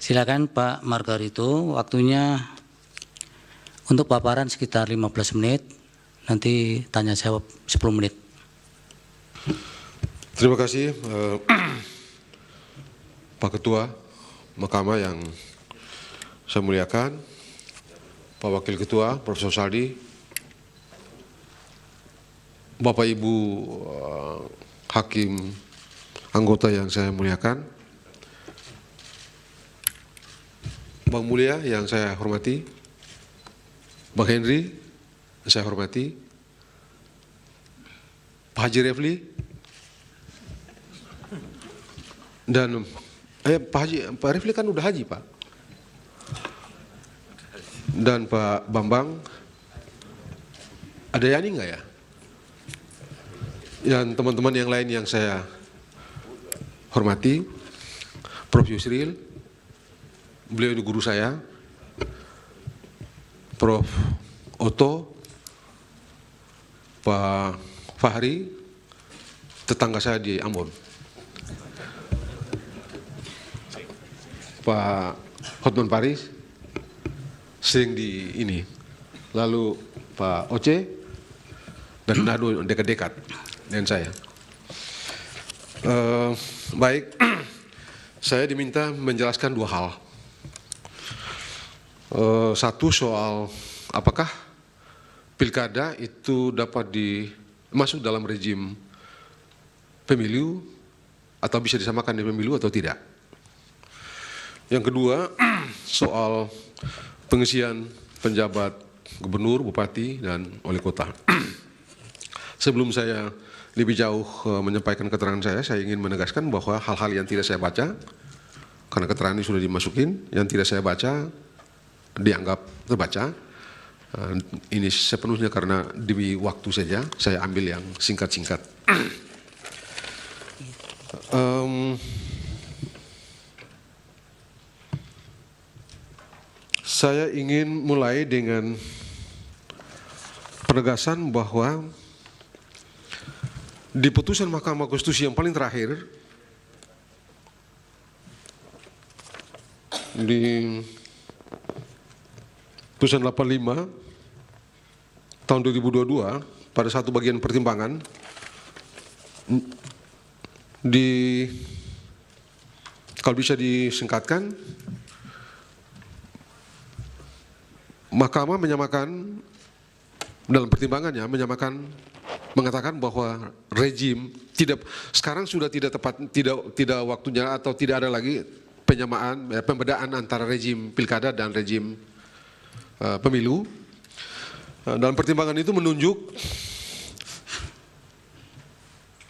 Silakan Pak Margarito, waktunya untuk paparan sekitar 15 menit, nanti tanya jawab 10 menit. Terima kasih Pak Ketua Mahkamah yang saya muliakan, Pak Wakil Ketua Profesor Saldi, Bapak Ibu Hakim anggota yang saya muliakan, Bang Mulia yang saya hormati, Bang Henry yang saya hormati, Pak Haji Refli, dan Pak Refli kan udah haji Pak, dan Pak Bambang, ada Yani nggak ya? Dan teman-teman yang lain yang saya hormati, Prof. Yusril, beliau ini guru saya, Prof. Oto, Pak Fahri, tetangga saya di Ambon, Pak Hotman Paris, sering di ini, lalu Pak Oce, dan Nado dekat-dekat dengan saya. Baik, saya diminta menjelaskan dua hal. Satu soal apakah pilkada itu dapat masuk dalam rejim pemilu atau bisa disamakan dengan pemilu atau tidak. Yang kedua soal pengisian penjabat gubernur, bupati, dan wali kota. Sebelum saya lebih jauh menyampaikan keterangan saya ingin menegaskan bahwa hal-hal yang tidak saya baca, karena keterangan ini sudah dimasukin, yang tidak saya baca dianggap terbaca. Ini sepenuhnya karena demi waktu saja, saya ambil yang singkat-singkat. Saya ingin mulai dengan penegasan bahwa di putusan Mahkamah Konstitusi yang paling terakhir, di putusan 85 tahun 2022 pada satu bagian pertimbangan, kalau bisa disingkatkan, Mahkamah menyamakan dalam pertimbangannya mengatakan bahwa rejim sekarang sudah tidak tepat, tidak waktunya atau tidak ada lagi pembedaan antara rejim pilkada dan rejim pemilu. Dalam pertimbangan itu menunjuk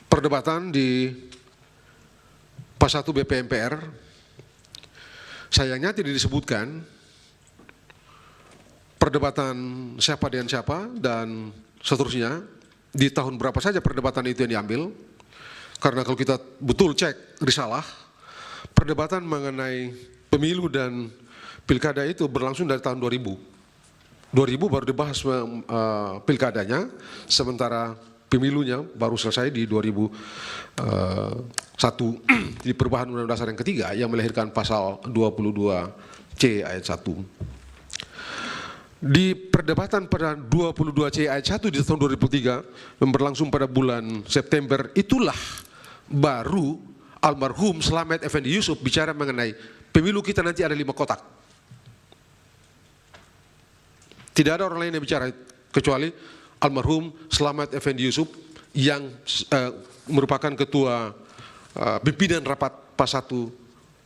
perdebatan di pas 1 BPMPR, sayangnya tidak disebutkan perdebatan siapa dengan siapa dan seterusnya, di tahun berapa saja perdebatan itu yang diambil. Karena kalau kita betul cek risalah, perdebatan mengenai pemilu dan pilkada itu berlangsung dari tahun 2000. 2000 baru dibahas pilkadanya, sementara pemilunya baru selesai di 2001 di perubahan Undang-Undang Dasar yang ketiga yang melahirkan pasal 22C ayat 1. Di perdebatan pada 22C ayat 1 di tahun 2003 yang berlangsung pada bulan September, itulah baru almarhum Slamet Effendi Yusuf bicara mengenai pemilu kita nanti ada 5 kotak. Tidak ada orang lain yang bicara kecuali almarhum Slamet Effendi Yusuf yang merupakan ketua pimpinan rapat PAS 1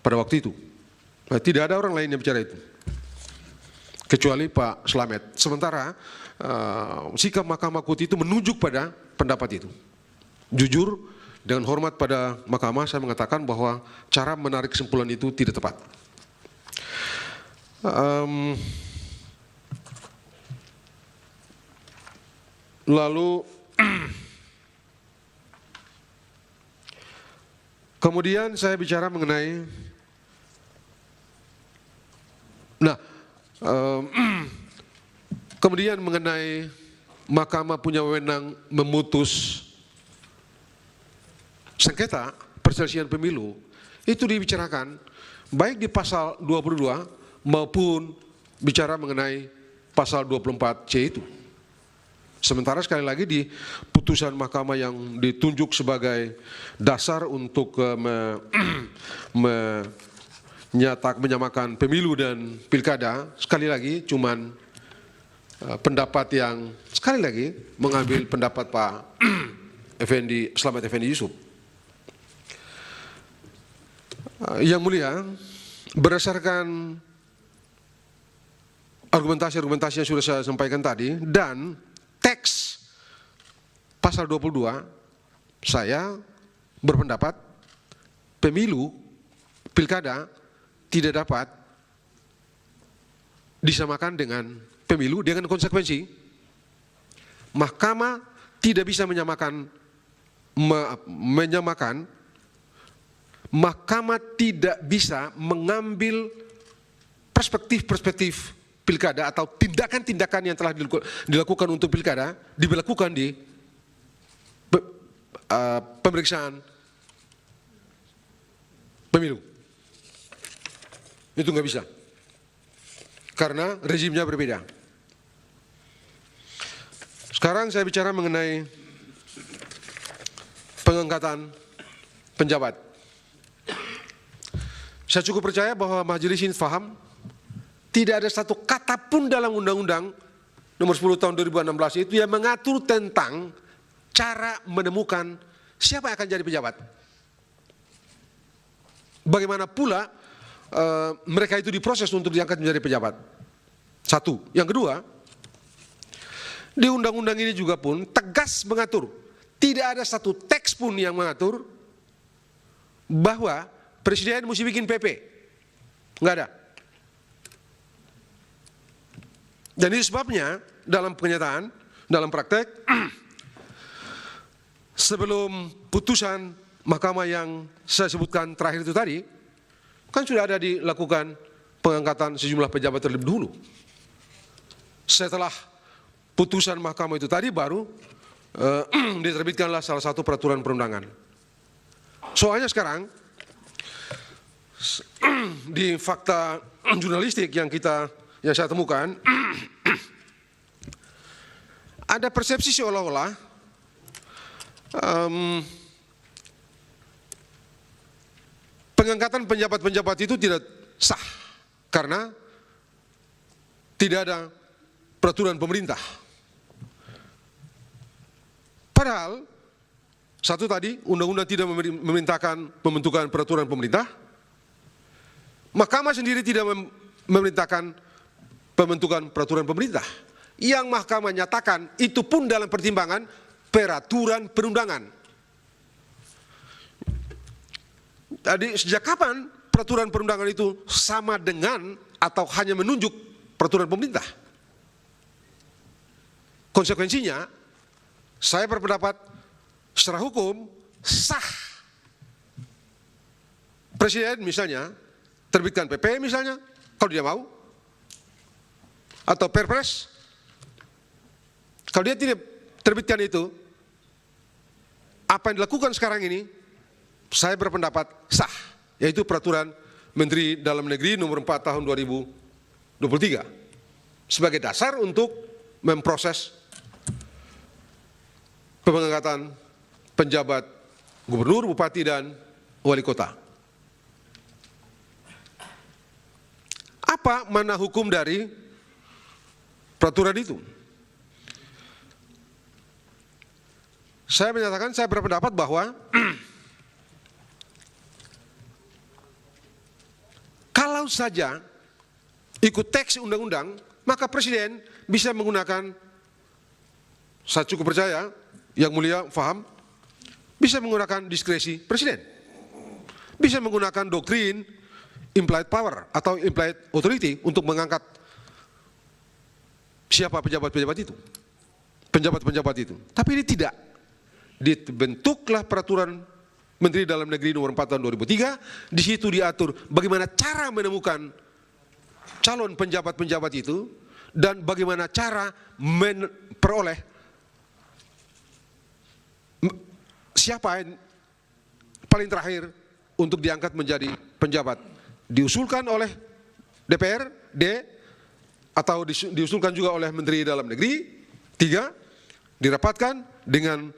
pada waktu itu. Tidak ada orang lain yang bicara itu kecuali Pak Slamet. Sementara sikap Mahkamah Konstitusi itu menunjuk pada pendapat itu. Jujur, dengan hormat pada Mahkamah, saya mengatakan bahwa cara menarik kesimpulan itu tidak tepat. Lalu kemudian saya bicara mengenai, kemudian mengenai Mahkamah punya wewenang memutus sengketa perselisihan pemilu, itu dibicarakan baik di pasal 22 maupun bicara mengenai pasal 24C itu. Sementara sekali lagi di putusan mahkamah yang ditunjuk sebagai dasar untuk menyamakan pemilu dan pilkada, sekali lagi cuman pendapat yang sekali lagi mengambil pendapat Pak Slamet Effendi Yusuf. Yang mulia, berdasarkan argumentasi yang sudah saya sampaikan tadi dan teks pasal 22, saya berpendapat pemilu, pilkada tidak dapat disamakan dengan pemilu dengan konsekuensi mahkamah tidak bisa menyamakan, mahkamah tidak bisa mengambil perspektif pilkada atau tindakan-tindakan yang telah dilakukan untuk pilkada diberlakukan di pemeriksaan pemilu. Itu nggak bisa, karena rezimnya berbeda. Sekarang saya bicara mengenai pengangkatan penjabat. Saya cukup percaya bahwa majelis ini paham tidak ada satu kata pun dalam Undang-Undang Nomor 10 Tahun 2016 itu yang mengatur tentang cara menemukan siapa yang akan jadi pejabat. Bagaimana pula mereka itu diproses untuk diangkat menjadi pejabat. Satu. Yang kedua, di undang-undang ini juga pun tegas mengatur, tidak ada satu teks pun yang mengatur bahwa presiden mesti bikin PP. Enggak ada. Dan itu sebabnya dalam kenyataan, dalam praktek, sebelum putusan mahkamah yang saya sebutkan terakhir itu tadi, kan sudah ada dilakukan pengangkatan sejumlah pejabat terlebih dahulu. Setelah putusan mahkamah itu tadi baru diterbitkanlah salah satu peraturan perundangan. Soalnya sekarang di fakta jurnalistik yang saya temukan, ada persepsi seolah-olah pengangkatan penjabat-penjabat itu tidak sah karena tidak ada peraturan pemerintah. Padahal satu tadi, undang-undang tidak memerintahkan pembentukan peraturan pemerintah. Mahkamah sendiri tidak memerintahkan pembentukan peraturan pemerintah. Yang mahkamah nyatakan itu pun dalam pertimbangan peraturan perundangan. Jadi sejak kapan peraturan perundangan itu sama dengan atau hanya menunjuk peraturan pemerintah? Konsekuensinya, saya berpendapat secara hukum sah. Presiden misalnya terbitkan PP misalnya, kalau dia mau, atau Perpres, kalau dia tidak terbitkan itu, apa yang dilakukan sekarang ini, saya berpendapat sah, yaitu peraturan Menteri Dalam Negeri nomor 4 tahun 2023 sebagai dasar untuk memproses pengangkatan penjabat gubernur, bupati, dan wali kota. Apa mana hukum dari peraturan itu? Saya menyatakan, saya berpendapat bahwa kalau saja ikut teks undang-undang, maka presiden bisa menggunakan, saya cukup percaya, yang mulia faham, bisa menggunakan diskresi presiden. Bisa menggunakan doktrin implied power atau implied authority untuk mengangkat siapa pejabat-pejabat itu. Penjabat-penjabat itu. Tapi ini tidak. Dibentuklah peraturan Menteri Dalam Negeri nomor 4 tahun 2003, di situ diatur bagaimana cara menemukan calon penjabat-penjabat itu dan bagaimana cara memperoleh siapa yang paling terakhir untuk diangkat menjadi penjabat diusulkan oleh DPR, D, atau diusulkan juga oleh Menteri Dalam Negeri, 3, dirapatkan dengan